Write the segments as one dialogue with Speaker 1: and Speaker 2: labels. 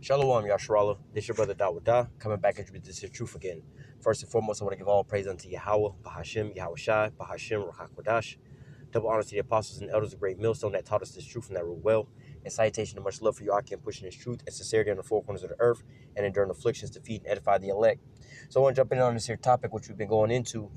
Speaker 1: Shalom, Yasharallah. This your brother Dawudah, coming back and introduce the truth again. First and foremost, I want to give all praise unto Yahweh, Bahashim, Yahweh Shai, Bahashim, Ruach. Double honor to the apostles and elders of Great Millstone that taught us this truth and that rule well. And salutation and much love for you, Akim, pushing this truth and sincerity on the four corners of the earth and enduring afflictions to feed and edify the elect. So I want to jump in on this here topic, which we've been going into,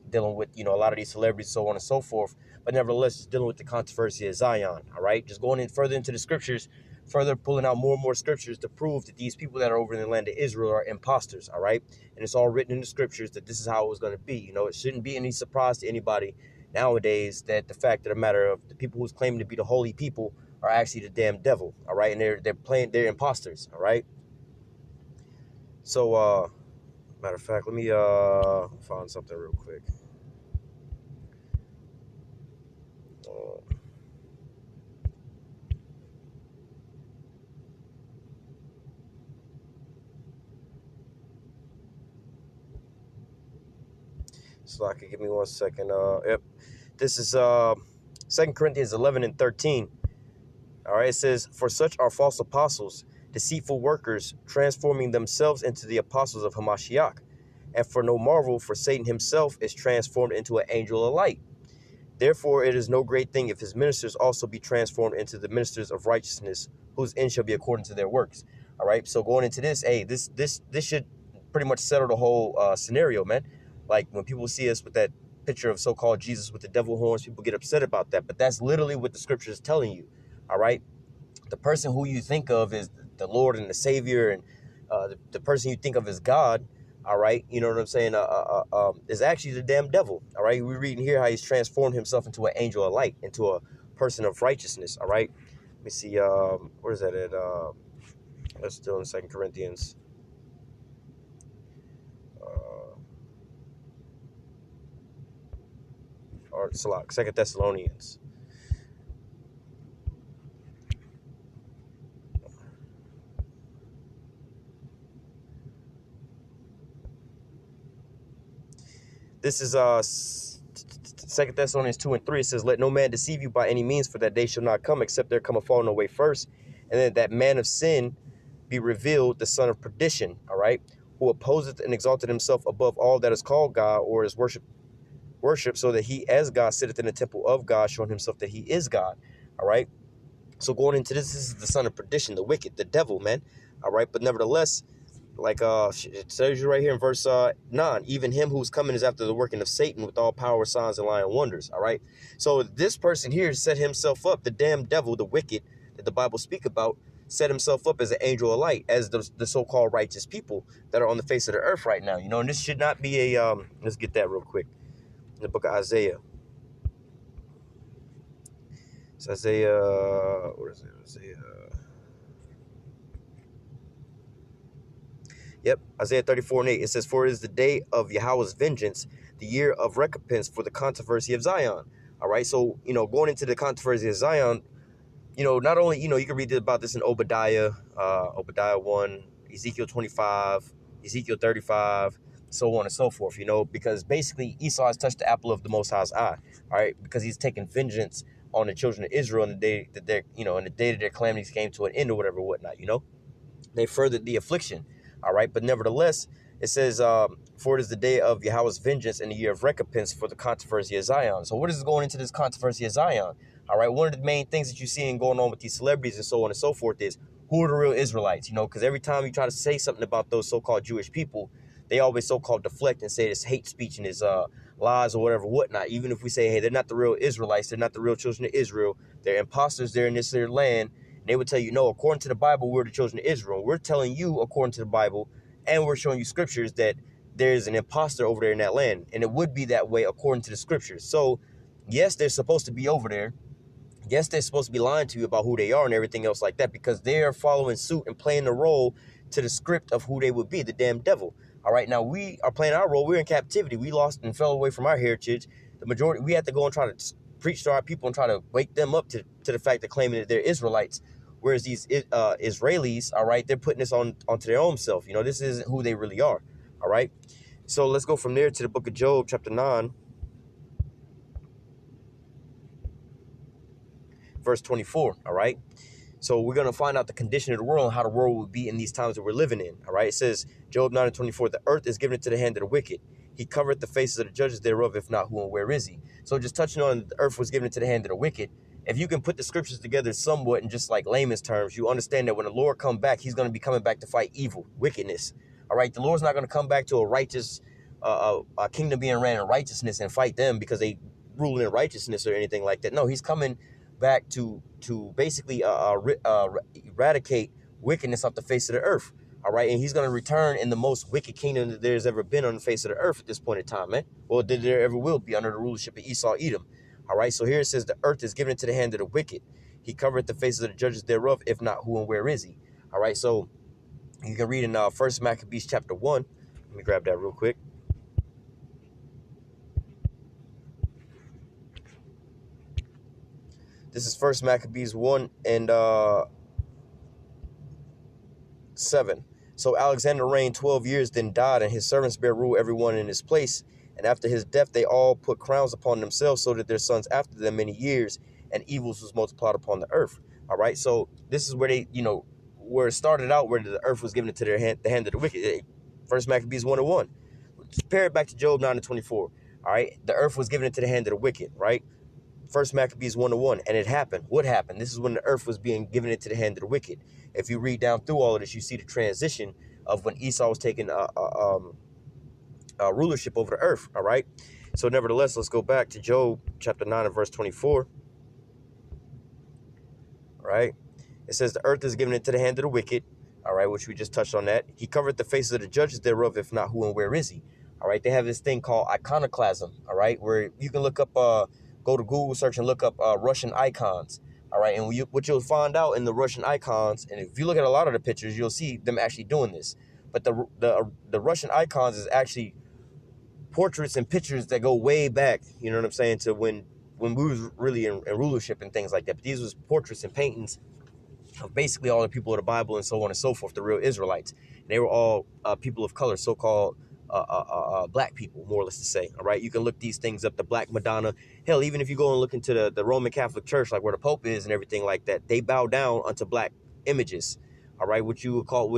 Speaker 1: dealing with, a lot of these celebrities, so on and so forth. But nevertheless, just dealing with the controversy of Zion, all right? Just going in further into the scriptures, further pulling out more and more scriptures to prove that these people that are over in the land of Israel are imposters, all right? And it's all written in the scriptures that this is how it was going to be. It shouldn't be any surprise to anybody nowadays that the fact of the matter of the people who's claiming to be the holy people are actually the damn devil, all right? And they're imposters, all right? So, matter of fact, let me find something real quick. So I could give me 1 second. Yep. This is 2 Corinthians 11 and 13. All right, it says, "For such are false apostles, deceitful workers, transforming themselves into the apostles of Hamashiach. And for no marvel, for Satan himself is transformed into an angel of light. Therefore, it is no great thing if his ministers also be transformed into the ministers of righteousness, whose end shall be according to their works." All right, so going into this, hey, this should pretty much settle the whole scenario, man. Like when people see us with that picture of so-called Jesus with the devil horns, people get upset about that. But that's literally what the scripture is telling you. All right. The person who you think of is the Lord and the Savior, and the person you think of as God, all right, you know what I'm saying, is actually the damn devil, all right? We're reading here how he's transformed himself into an angel of light, into a person of righteousness, all right? Let me see, where is that at? That's still in 2 Corinthians. Or Salak, 2 Thessalonians. This is 2 Thessalonians 2 and 3. It says, "Let no man deceive you by any means, for that day shall not come, except there come a falling away first, and then that man of sin be revealed, the son of perdition," all right, "who opposeth and exalted himself above all that is called God, or is worship, so that he as God sitteth in the temple of God, showing himself that he is God," all right? So going into this is the son of perdition, the wicked, the devil, man, all right? But nevertheless, like it tells you right here in verse 9, "Even him who's coming is after the working of Satan with all power, signs, and lying wonders," all right? So this person here set himself up, the damn devil, the wicked that the Bible speak about, set himself up as an angel of light, as the so-called righteous people that are on the face of the earth right now, and this should not be a let's get that real quick. In the book of Isaiah. It's Isaiah, where is it? Isaiah. Yep, Isaiah 34 and 8. It says, "For it is the day of Yahweh's vengeance, the year of recompense for the controversy of Zion." All right, so, going into the controversy of Zion, not only, you can read about this in Obadiah 1, Ezekiel 25, Ezekiel 35, so on and so forth, because basically Esau has touched the apple of the Most High's eye, all right, because he's taken vengeance on the children of Israel in the day that their calamities came to an end or whatever, whatnot, they furthered the affliction, all right, but nevertheless, it says, "For it is the day of Yahweh's vengeance and the year of recompense for the controversy of Zion." So what is going into this controversy of Zion? All right, one of the main things that you're seeing going on with these celebrities and so on and so forth is, who are the real Israelites? Because every time you try to say something about those so-called Jewish people, they always so-called deflect and say it's hate speech and it's lies or whatever, whatnot. Even if we say, hey, they're not the real Israelites, they're not the real children of Israel, they're imposters, they're in this their land, and they would tell you, no, according to the Bible, we're the children of Israel. We're telling you, according to the Bible, and we're showing you scriptures that there's an imposter over there in that land, and it would be that way according to the scriptures. So, yes, they're supposed to be over there. Yes, they're supposed to be lying to you about who they are and everything else like that, because they are following suit and playing the role to the script of who they would be, the damn devil. All right, now we are playing our role. We're in captivity. We lost and fell away from our heritage. The majority, we have to go and try to preach to our people and try to wake them up to the fact of claiming that they're Israelites. Whereas these Israelis, all right, they're putting this onto their own self. This isn't who they really are. All right. So let's go from there to the book of Job, chapter 9. Verse 24, all right? So we're going to find out the condition of the world and how the world would be in these times that we're living in. All right. It says, Job 9:24, the earth is given into the hand of the wicked. He covered the faces of the judges thereof. If not, who and where is he? So just touching on the earth was given into the hand of the wicked. If you can put the scriptures together somewhat in just like layman's terms, you understand that when the Lord come back, he's going to be coming back to fight evil, wickedness. All right. The Lord's not going to come back to a righteous a kingdom being ran in righteousness and fight them because they rule in righteousness or anything like that. No, he's coming back to basically eradicate wickedness off the face of the earth. All right, and he's going to return in the most wicked kingdom that there's ever been on the face of the earth at this point in time, man. Well, that there ever will be under the rulership of Esau, Edom. All right, so here it says the earth is given into the hand of the wicked. He covered the faces of the judges thereof. If not, who and where is he? All right, so you can read in 1 Maccabees chapter 1. Let me grab that real quick. This is 1 Maccabees 1 and 7. So Alexander reigned 12 years, then died, and his servants bare rule everyone in his place. And after his death, they all put crowns upon themselves, so that their sons after them many years, and evils was multiplied upon the earth. All right, so this is where they, where it started out, where the earth was given into their hand, the hand of the wicked. First Maccabees 1 and 1. Compare it back to Job 9 and 24. All right, the earth was given into the hand of the wicked, right? First Maccabees 1 and 1, and it happened. What happened? This is when the earth was being given into the hand of the wicked. If you read down through all of this, you see the transition of when Esau was taking rulership over the earth. All right. So nevertheless, let's go back to Job chapter 9 and verse 24. All right. It says the earth is given into the hand of the wicked. All right, which we just touched on that. He covered the faces of the judges thereof. If not, who and where is he? All right. They have this thing called iconoclasm. All right, where you can look up, go to Google search and look up Russian icons. All right, and what you'll find out in the Russian icons, and if you look at a lot of the pictures, you'll see them actually doing this. But the Russian icons is actually portraits and pictures that go way back. You know what I'm saying? To when we was really in rulership and things like that. But these was portraits and paintings of basically all the people of the Bible and so on and so forth, the real Israelites. And they were all people of color, so-called black people, more or less to say. All right, you can look these things up, the Black Madonna. Hell, even if you go and look into the Roman Catholic Church, like where the Pope is and everything like that, they bow down unto black images. All right, what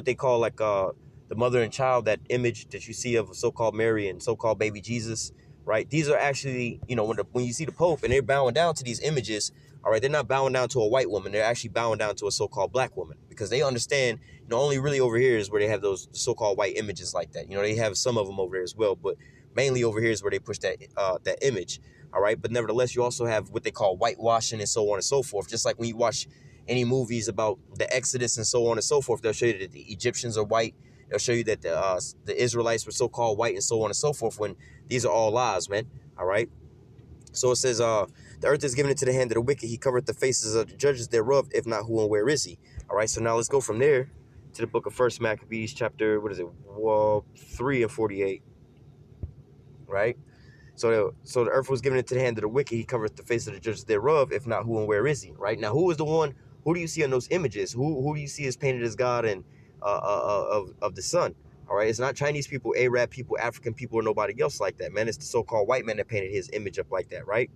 Speaker 1: they call like the mother and child, that image that you see of so-called Mary and so-called baby Jesus. Right, these are actually, when you see the Pope and they're bowing down to these images. All right, they're not bowing down to a white woman. They're actually bowing down to a so-called black woman, because they understand, only really over here is where they have those so-called white images like that. They have some of them over there as well, but mainly over here is where they push that image. All right, but nevertheless, you also have what they call whitewashing and so on and so forth. Just like when you watch any movies about the Exodus and so on and so forth, they'll show you that the Egyptians are white. They'll show you that the Israelites were so-called white and so on and so forth, when these are all lies, man. All right. So it says, the earth is given into the hand of the wicked. He covered the faces of the judges thereof. If not, who and where is he? All right, so now let's go from there to the book of First Maccabees, chapter, 3 and 48. Right? So the earth was given into the hand of the wicked. He covered the face of the judges thereof. If not, who and where is he? Right? Now, who is the one? Who do you see on those images? Who do you see as painted as God and of the sun? All right, it's not Chinese people, Arab people, African people, or nobody else like that, man. It's the so-called white man that painted his image up like that, right?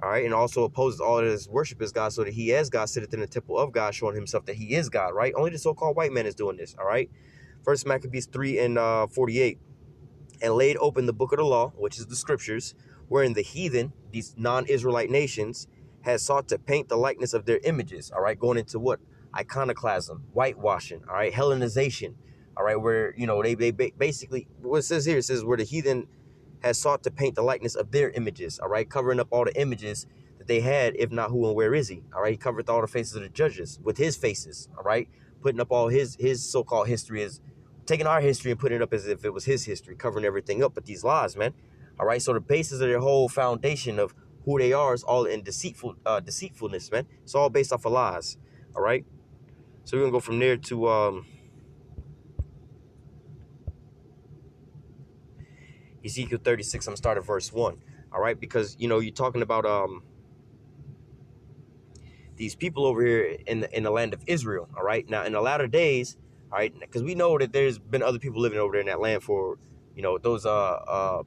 Speaker 1: All right, and also opposes all of his worship as God, so that he as God sitteth in the temple of God, showing himself that he is God, right? Only the so-called white man is doing this, all right? First Maccabees 3 and 48. And laid open the book of the law, which is the scriptures, wherein the heathen, these non-Israelite nations, had sought to paint the likeness of their images, all right? Going into what? Iconoclasm, whitewashing, all right? Hellenization, all right? Where, they basically, what it says here, it says where the heathen has sought to paint the likeness of their images, all right? Covering up all the images that they had. If not, who and where is he? All right, he covered all the faces of the judges with his faces, all right? Putting up all his so-called history, as taking our history and putting it up as if it was his history, covering everything up. But these lies, man, all right? So the basis of their whole foundation of who they are is all in deceitfulness, man. It's all based off of lies, all right? So we're gonna go from there to Ezekiel 36. I'm gonna start at verse 1. All right, because you're talking about these people over here in the land of Israel. All right, now in the latter days, all right, because we know that there's been other people living over there in that land for those what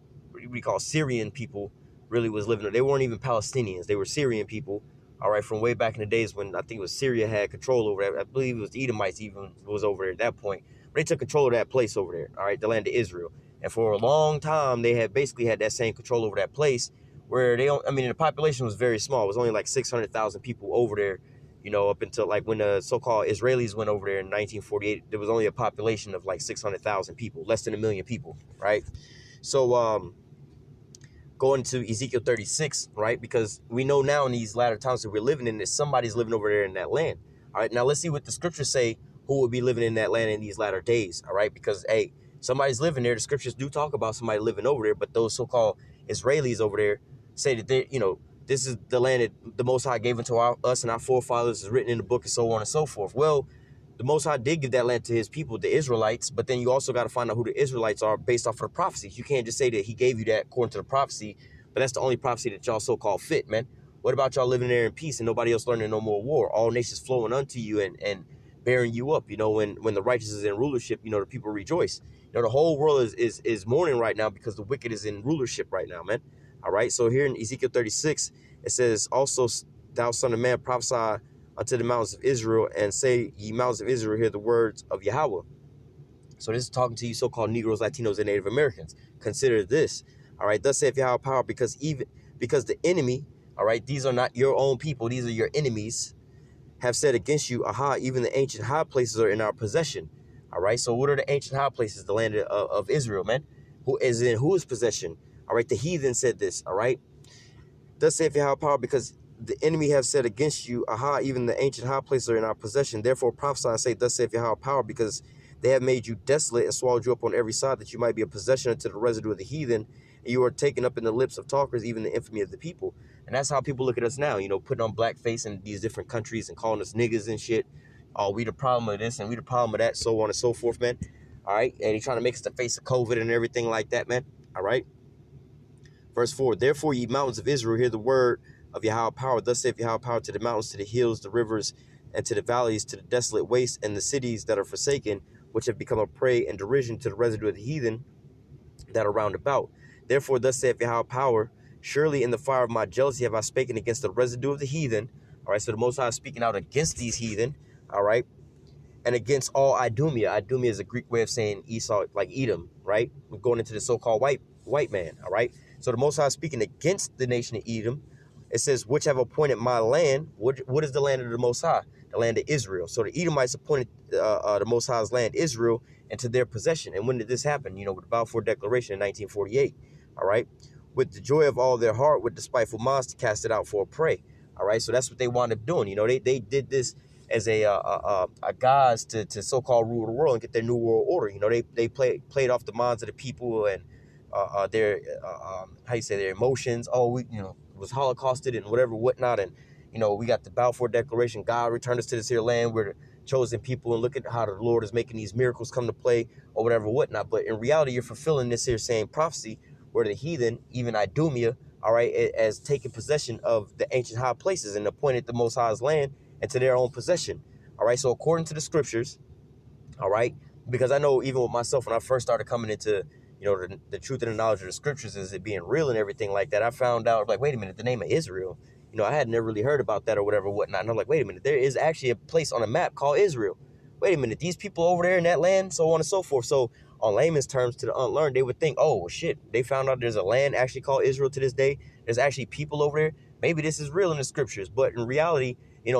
Speaker 1: we call Syrian people really was living there. They weren't even Palestinians, they were Syrian people All right, from way back in the days when I think it was Syria had control over that. I believe it was the Edomites even was over there at that point. But they took control of that place over there, all right, the land of Israel. And for a long time, they had basically had that same control over that place where they don't, I mean, the population was very small. It was only like 600,000 people over there, up until like when the so-called Israelis went over there in 1948, there was only a population of like 600,000 people, less than 1 million people, right? So, going to Ezekiel 36, right? Because we know now in these latter times that we're living in, that somebody's living over there in that land. All right, now let's see what the scriptures say who will be living in that land in these latter days. All right, because hey, somebody's living there. The scriptures do talk about somebody living over there, but those so-called Israelis over there say that they, this is the land that the Most High gave unto us and our forefathers, is written in the book, and so on and so forth. Well, the Most High did give that land to his people, the Israelites, but then you also got to find out who the Israelites are based off of the prophecies. You can't just say that he gave you that according to the prophecy, but that's the only prophecy that y'all so-called fit, man. What about y'all living there in peace and nobody else learning no more war? All nations flowing unto you and bearing you up, when the righteous is in rulership, the people rejoice. The whole world is mourning right now because the wicked is in rulership right now, man. All right, so here in Ezekiel 36, it says, also, thou son of man, prophesy unto the mountains of Israel, and say, ye mountains of Israel, hear the words of Yahweh. So this is talking to you so-called Negroes, Latinos, and Native Americans. Consider this. All right, thus saith Yahweh power, because the enemy, all right, these are not your own people, these are your enemies, have said against you, aha, even the ancient high places are in our possession. All right, so what are the ancient high places? The land of Israel, man. Who is in whose possession? All right, the heathen said this, all right. Thus saith Yahweh power, because the enemy have said against you, aha, even the ancient high places are in our possession. Therefore prophesy and say, thus saith Yahweh power, because they have made you desolate and swallowed you up on every side, that you might be a possession unto the residue of the heathen, and you are taken up in the lips of talkers, even the infamy of the people. And that's how people look at us now, putting on blackface in these different countries and calling us niggas and shit. Oh, we the problem of this and we the problem of that, so on and so forth, man. All right, and he's trying to make us the face of COVID and everything like that, man. All right. Verse 4, therefore, ye mountains of Israel, hear the word of Yahweh power. Thus saith Yahweh power to the mountains, to the hills, the rivers, and to the valleys, to the desolate wastes, and the cities that are forsaken, which have become a prey and derision to the residue of the heathen that are round about. Therefore, thus saith Yahweh power, surely in the fire of my jealousy have I spoken against the residue of the heathen. All right, so the Most High is speaking out against these heathen. All right, and against all Idumea. Idumea is a Greek way of saying Esau, like Edom, right? We're going into the so-called white man, all right? So the Most High is speaking against the nation of Edom. It says, which have appointed my land. What is the land of the Most High? The land of Israel. So the Edomites appointed the Most High's land, Israel, into their possession. And when did this happen? With the Balfour Declaration in 1948, all right? With the joy of all their heart, with despiteful minds to cast it out for a prey, all right? So that's what they wound up doing. They did this as a guise to so-called rule the world and get their new world order. They played off the minds of the people and their how you say, their emotions. Oh, we was holocausted and whatnot, and we got the Balfour Declaration. God returned us to this here land. We're the chosen people, and look at how the Lord is making these miracles come to play or whatnot. But in reality, you're fulfilling this here same prophecy where the heathen, even Idumea, all right, as taking possession of the ancient high places and appointed the Most High's land into their own possession. All right, so according to the scriptures, all right, because I know even with myself, when I first started coming into the truth and the knowledge of the scriptures, is it being real and everything like that, I found out, like, wait a minute, the name of Israel, I had never really heard about that or whatnot. And I'm like, wait a minute, there is actually a place on a map called Israel. Wait a minute, these people over there in that land, so on and so forth. So on layman's terms, to the unlearned, they would think, oh, well, shit, they found out there's a land actually called Israel to this day. There's actually people over there. Maybe this is real in the scriptures. But in reality,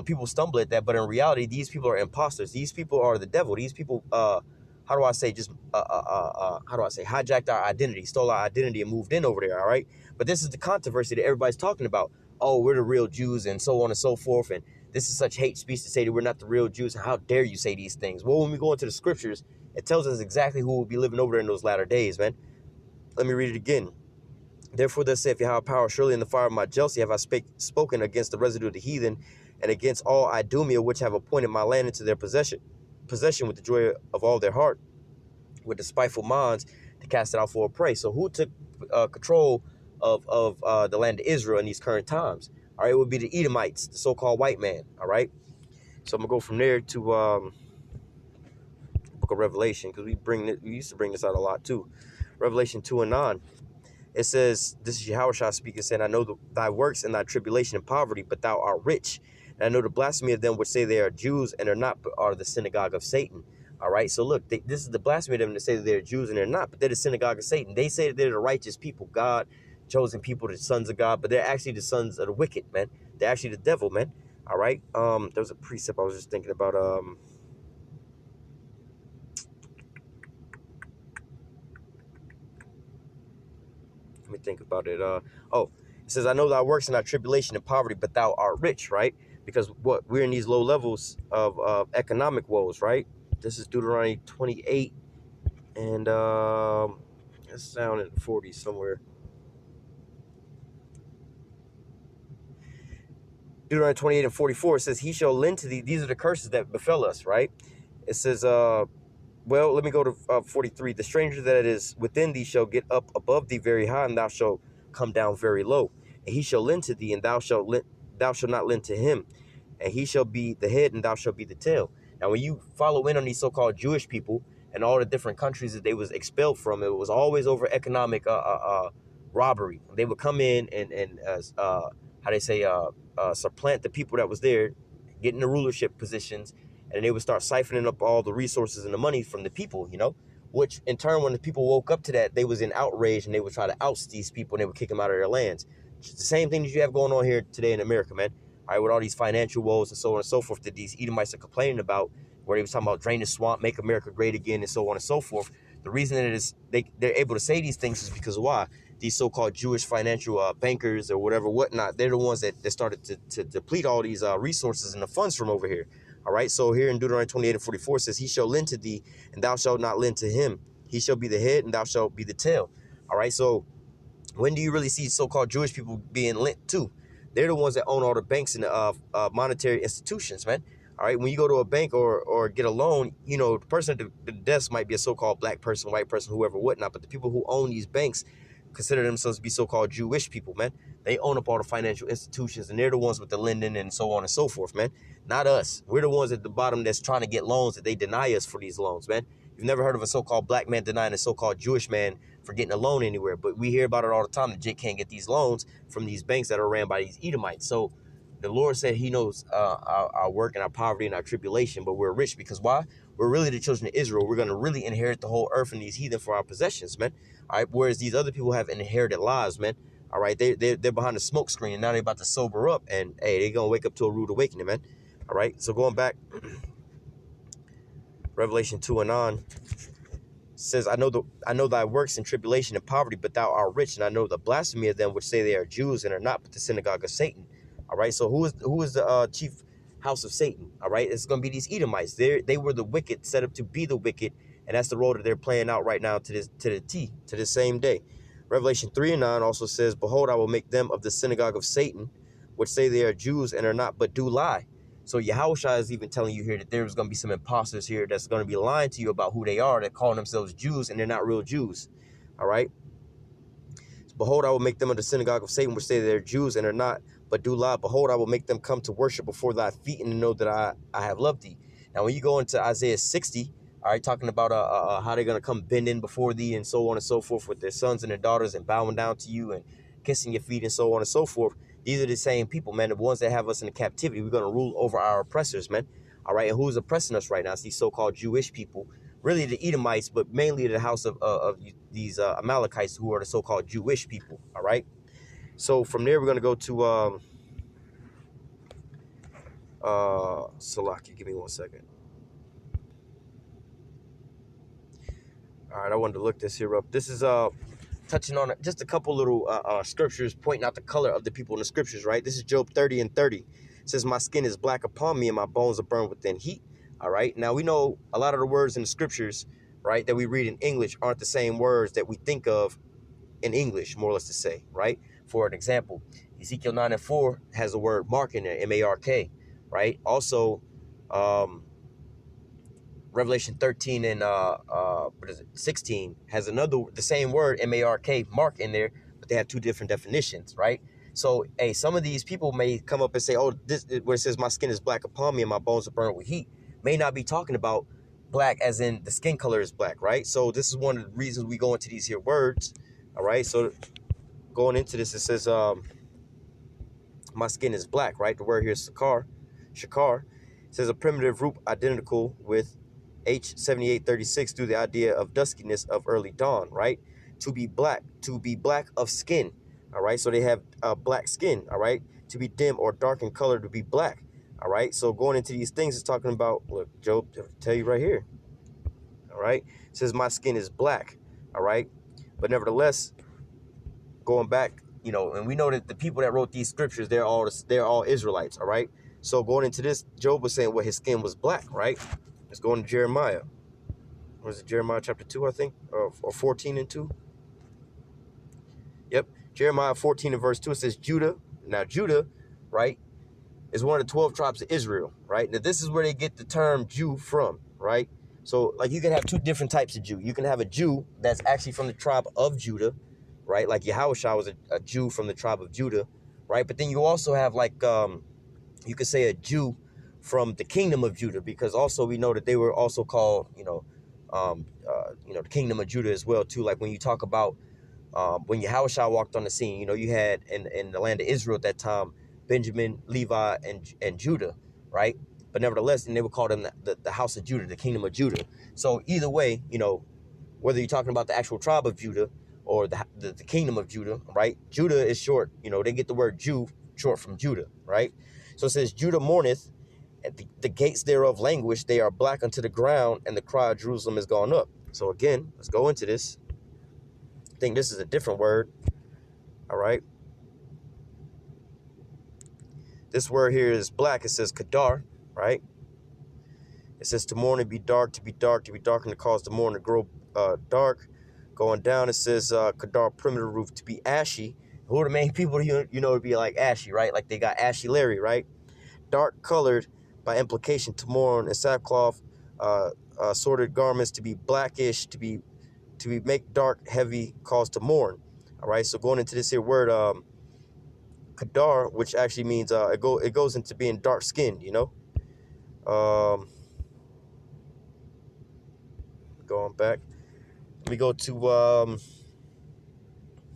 Speaker 1: people stumble at that. But in reality, these people are imposters. These people are the devil. These people, how do I say, hijacked our identity, stole our identity and moved in over there, all right? But this is the controversy that everybody's talking about. Oh, we're the real Jews and so on and so forth. And this is such hate speech to say that we're not the real Jews. How dare you say these things? Well, when we go into the scriptures, it tells us exactly who will be living over there in those latter days, man. Let me read it again. Therefore, thus saith Yahweh power, surely in the fire of my jealousy have I spoken against the residue of the heathen and against all Idumea, which have appointed my land into their possession with the joy of all their heart, with the spiteful minds to cast it out for a prey. So who took control of the land of Israel in these current times? All right, it would be the Edomites, the so-called white man. All right, so I'm gonna go from there to Book of Revelation, because we used to bring this out a lot too. Revelation 2 and 9. It says, this is Yahushua speaking, saying, I know thy works and thy tribulation and poverty, but thou art rich. And I know the blasphemy of them which say they are Jews and are not, but are the synagogue of Satan. All right, so look, this is the blasphemy of them that say that they're Jews and they're not, but they're the synagogue of Satan. They say that they're the righteous people, God, chosen people, the sons of God, but they're actually the sons of the wicked, man. They're actually the devil, man. All right, there was a precept I was just thinking about. Let me think about it. Oh, it says, I know thy works and thy tribulation and poverty, but thou art rich, right? Because what we're in these low levels of economic woes, right? This is Deuteronomy 28, and it's down in 40 somewhere. Deuteronomy 28 and 44, it says, he shall lend to thee. These are the curses that befell us, right? It says, well, let me go to 43. The stranger that is within thee shall get up above thee very high, and thou shalt come down very low. And he shall lend to thee, and thou shalt not lend to him. And he shall be the head, and thou shalt be the tail. Now, when you follow in on these so-called Jewish people and all the different countries that they was expelled from, it was always over economic robbery. They would come in and how they say supplant the people that was there, get in the rulership positions, and they would start siphoning up all the resources and the money from the people, you know, which in turn, when the people woke up to that, they was in outrage and they would try to oust these people and they would kick them out of their lands. It's the same thing that you have going on here today in America, man. All right, with all these financial woes and so on and so forth that these Edomites are complaining about, where they was talking about drain the swamp, make America great again, and so on and so forth. The reason that it is they're able to say these things is because why? These so-called Jewish financial bankers or whatever, whatnot, they're the ones that started to deplete all these resources and the funds from over here. All right, so here in Deuteronomy 28 and 44 says, he shall lend to thee, and thou shalt not lend to him. He shall be the head, and thou shalt be the tail. All right, so when do you really see so-called Jewish people being lent to? They're the ones that own all the banks and monetary institutions, man. All right, when you go to a bank or get a loan, you know, the person at the desk might be a so-called black person, white person, whoever, whatnot, but the people who own these banks consider themselves to be so-called Jewish people, man. They own up all the financial institutions, and they're the ones with the lending and so on and so forth, man. Not us. We're the ones at the bottom that's trying to get loans that they deny us for these loans, man. You've never heard of a so-called black man denying a so-called Jewish man for getting a loan anywhere, but we hear about it all the time that Jake can't get these loans from these banks that are ran by these Edomites. So the Lord said he knows our work and our poverty and our tribulation, but we're rich because why? We're really the children of Israel. We're going to really inherit the whole earth and these heathen for our possessions, man. All right, whereas these other people have inherited lives, man. All right, they're behind the smoke screen, and now they're about to sober up, and hey, they're going to wake up to a rude awakening, man. All right, so going back, Revelation 2 and on says, I know thy works and tribulation and poverty, but thou art rich, and I know the blasphemy of them which say they are Jews and are not, but the synagogue of Satan. All right, so who is the chief house of Satan? All right, it's going to be these Edomites. They were the wicked, set up to be the wicked, and that's the role that they're playing out right now to this same day. Revelation 3 and 9 also says, behold, I will make them of the synagogue of Satan, which say they are Jews and are not, but do lie. So Yahushua is even telling you here that there's going to be some imposters here that's going to be lying to you about who they are. They're calling themselves Jews, and they're not real Jews. All right? Behold, I will make them of the synagogue of Satan, which say they're Jews and are not, but do lie. Behold, I will make them come to worship before thy feet and to know that I have loved thee. Now, when you go into Isaiah 60, all right, talking about how they're going to come bending before thee and so on and so forth with their sons and their daughters and bowing down to you and kissing your feet and so on and so forth. These are the same people, man, the ones that have us in the captivity. We're going to rule over our oppressors, man. All right, and who's oppressing us right now? It's these so-called Jewish people, really the Edomites, but mainly the house of these Amalekites who are the so-called Jewish people, all right? So from there, we're going to go to Salaki. Give me 1 second. All right, I wanted to look this here up. This is touching on just a couple little scriptures pointing out the color of the people in the scriptures, right? This is Job 30 and 30. It says, my skin is black upon me and my bones are burned within heat. All right. Now, we know a lot of the words in the scriptures, right, that we read in English aren't the same words that we think of in English, more or less to say, right? For an example, Ezekiel 9 and 4 has the word mark in there, M-A-R-K, right? Also, Revelation 13 and 16 has the same word, M-A-R-K, mark in there, but they have two different definitions, right? So, hey, some of these people may come up and say, oh, this where it says my skin is black upon me and my bones are burned with heat, may not be talking about black as in the skin color is black, right? So this is one of the reasons we go into these here words, all right? So going into this, it says, my skin is black, right? The word here is shakar. It says a primitive root identical with H7836 through the idea of duskiness of early dawn, right? To be black of skin, all right? So they have black skin, all right? To be dim or dark in color, to be black, all right? So going into these things, it's talking about, look, Job, I'll tell you right here, all right? It says my skin is black, all right? But nevertheless, going back, and we know that the people that wrote these scriptures, they're all Israelites, all right? So going into this, Job was saying, well, his skin was black, right? Let's go into Jeremiah. Was it Jeremiah chapter 2, I think, or 14 and 2? Yep, Jeremiah 14 and verse 2, it says Judah. Now Judah, right, is one of the 12 tribes of Israel, right? Now this is where they get the term Jew from, right? So like you can have two different types of Jew. You can have a Jew that's actually from the tribe of Judah, right? Like Yahushua was a Jew from the tribe of Judah, right? But then you also have like, you could say a Jew from the kingdom of Judah, because also we know that they were also called, the kingdom of Judah as well too. Like when you talk about when Yahushua walked on the scene, you had in the land of Israel at that time, Benjamin, Levi, and Judah, right? But nevertheless, and they would call them the house of Judah, the kingdom of Judah. So either way, whether you're talking about the actual tribe of Judah or the kingdom of Judah, right? Judah is short, they get the word Jew short from Judah, right? So it says, Judah mourneth, and the gates thereof languish, they are black unto the ground, and the cry of Jerusalem is gone up. So again, let's go into this. I think this is a different word, all right? This word here is black. It says kadar, right? It says to mourn and be dark, to be dark, to be dark, and to cause the morning to grow dark. Going down, it says kadar, primitive roof, to be ashy. Who are the main people to be like ashy, right? Like they got ashy Larry, right? Dark colored by implication, to mourn, and sackcloth, sorted garments, to be blackish, to be make dark, heavy, cause to mourn. All right. So going into this here word, kadar, which actually means it goes into being dark skinned, Going back, let me go to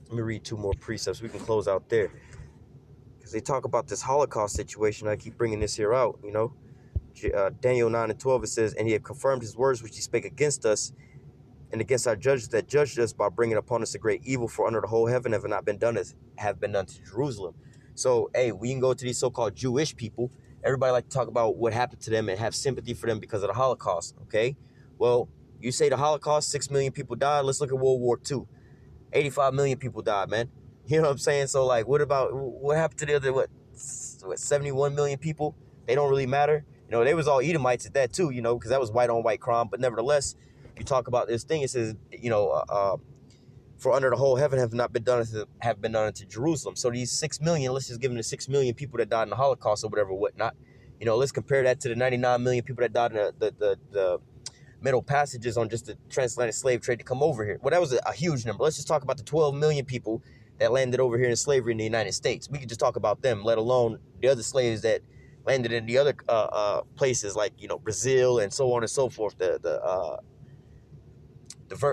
Speaker 1: let me read two more precepts. We can close out there because they talk about this Holocaust situation. I keep bringing this here out, Daniel 9 and 12, it says, and he had confirmed his words which he spake against us and against our judges that judged us, by bringing upon us a great evil, for under the whole heaven have been done to Jerusalem. So, hey, we can go to these so-called Jewish people. Everybody like to talk about what happened to them and have sympathy for them because of the Holocaust, okay? Well, you say the Holocaust, 6 million people died. Let's look at World War II. 85 million people died, man. You know what I'm saying? So, like, what happened to the other, 71 million people? They don't really matter. They was all Edomites at that too, because that was white on white crime. But nevertheless, you talk about this thing, it says, for under the whole heaven have been done unto Jerusalem. So these 6 million, let's just give them the 6 million people that died in the Holocaust or whatever, whatnot. Let's compare that to the 99 million people that died in the Middle Passages on just the transatlantic slave trade to come over here. Well, that was a huge number. Let's just talk about the 12 million people that landed over here in slavery in the United States. We could just talk about them, let alone the other slaves that landed in the other places like, Brazil and so on and so forth.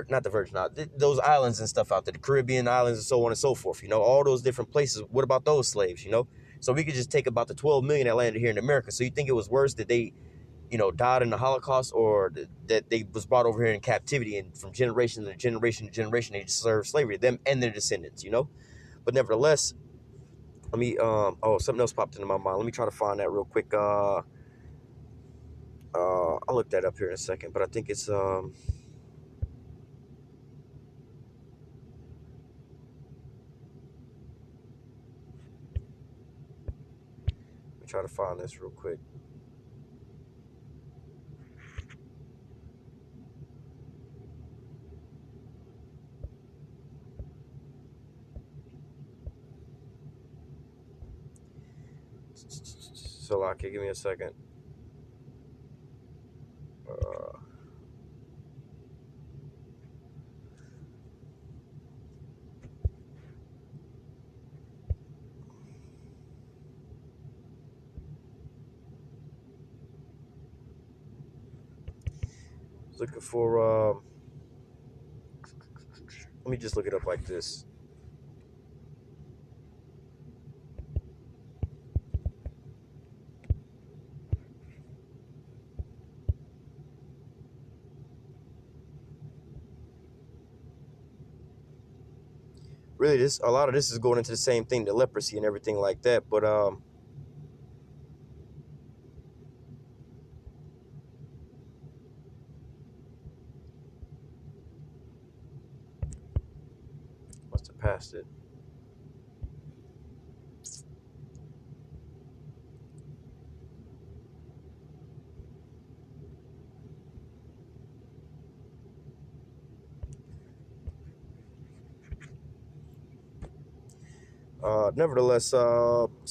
Speaker 1: Not the Virgin Islands, those islands and stuff out there, the Caribbean islands and so on and so forth, all those different places. What about those slaves, So we could just take about the 12 million that landed here in America. So you think it was worse that they, died in the Holocaust, or that they was brought over here in captivity, and from generation to generation to generation, they served slavery, them and their descendants, But nevertheless, let me, something else popped into my mind. Let me try to find that real quick. I'll look that up here in a second, but I think it's, let me try to find this real quick. So, okay, give me a second. Looking for, let me just look it up like this. really, this a lot of this is going into the same thing, the leprosy and everything like that. But must have passed it. Nevertheless, let me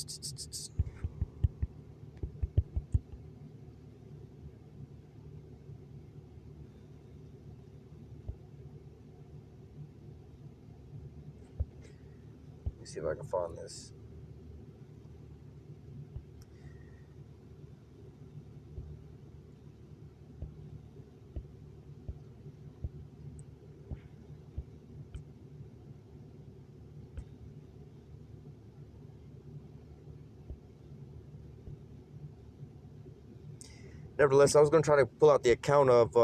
Speaker 1: see if I can find this. Nevertheless, I was going to try to pull out the account of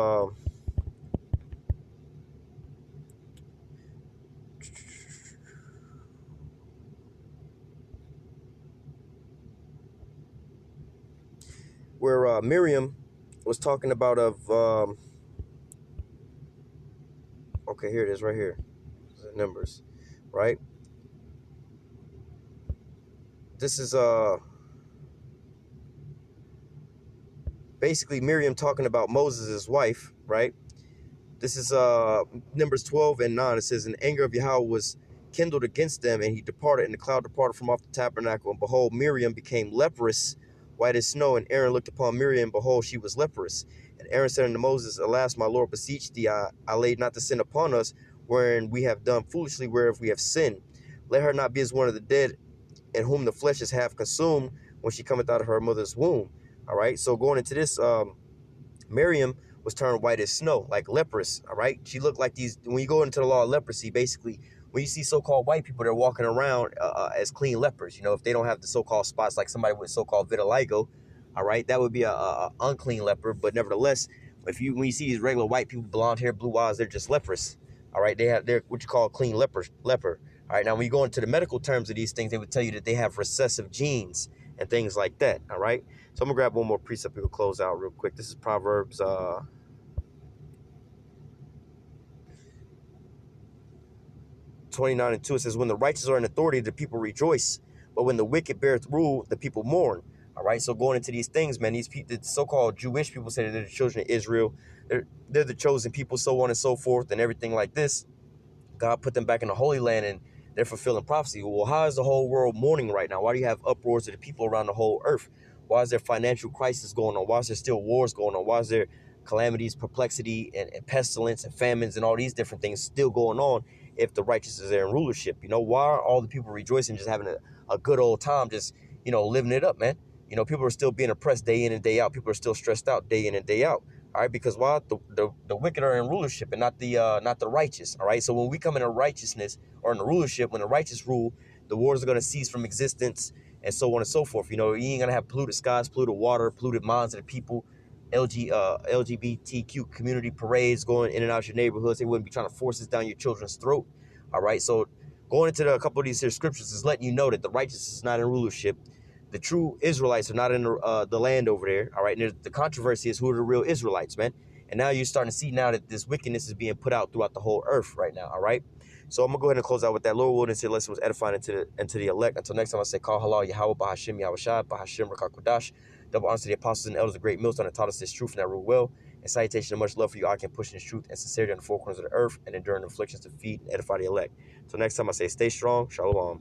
Speaker 1: where Miriam was talking about of. Okay, here it is, right here. The numbers, right? This is basically Miriam talking about Moses' wife, right? This is Numbers 12 and 9. It says, "In anger of Yahweh was kindled against them, and he departed, and the cloud departed from off the tabernacle. And behold, Miriam became leprous, white as snow. And Aaron looked upon Miriam, and behold, she was leprous. And Aaron said unto Moses, Alas, my Lord, beseech thee, I laid not the sin upon us, wherein we have done foolishly, whereof we have sinned. Let her not be as one of the dead, in whom the flesh is half consumed, when she cometh out of her mother's womb." All right, so going into this, Miriam was turned white as snow, like leprous. All right, she looked like these. When you go into the law of leprosy, basically, when you see so-called white people, they're walking around as clean lepers. You know, if they don't have the so-called spots, like somebody with so-called vitiligo, all right, that would be a unclean leper. But nevertheless, when you see these regular white people, blonde hair, blue eyes, they're just lepers. All right, they're what you call a clean leper. All right, now when you go into the medical terms of these things, they would tell you that they have recessive genes and things like that. All right, so I'm gonna grab one more precept. We'll close out real quick. This is Proverbs 29 and 2. It says, "When the righteous are in authority, the people rejoice, but when the wicked beareth rule, the people mourn." All right, so going into these things, man, these people, the so-called Jewish people, say that they're the children of Israel, they're the chosen people, so on and so forth, and everything like this. God put them back in the Holy Land, and they're fulfilling prophecy. Well, how is the whole world mourning right now? Why do you have uproars of the people around the whole earth? Why is there financial crisis going on? Why is there still wars going on? Why is there calamities, perplexity, and pestilence, and famines, and all these different things still going on if the righteous is there in rulership? You know, why are all the people rejoicing, just having a good old time, just, living it up, man? You know, people are still being oppressed day in and day out. People are still stressed out day in and day out. All right, because why? The wicked are in rulership and not the righteous. All right, so when we come into righteousness or in the rulership, when the righteous rule, the wars are going to cease from existence, and so on and so forth. You know, you ain't gonna have polluted skies, polluted water, polluted minds of the people. LGBTQ community parades going in and out your neighborhoods. They wouldn't be trying to force this down your children's throat. All right, so going into a couple of these here scriptures is letting you know that the righteous is not in rulership. The true Israelites are not in the land over there. All right, and the controversy is who are the real Israelites, man. And now you're starting to see now that this wickedness is being put out throughout the whole earth right now. All right. So I'm gonna go ahead and close out with that. Lord willing, the lesson was edifying into the elect. Until next time, I say, call halal Yahweh, Bahashim Yahweh Shai, Bahashim Rakakudash. Double honor to the apostles and elders of great millstone that taught us this truth and that rule well. And salutation and much love for you. I can push this truth and sincerity on the four corners of the earth and enduring afflictions to feed and edify the elect. Until next time, I say, stay strong. Shalom.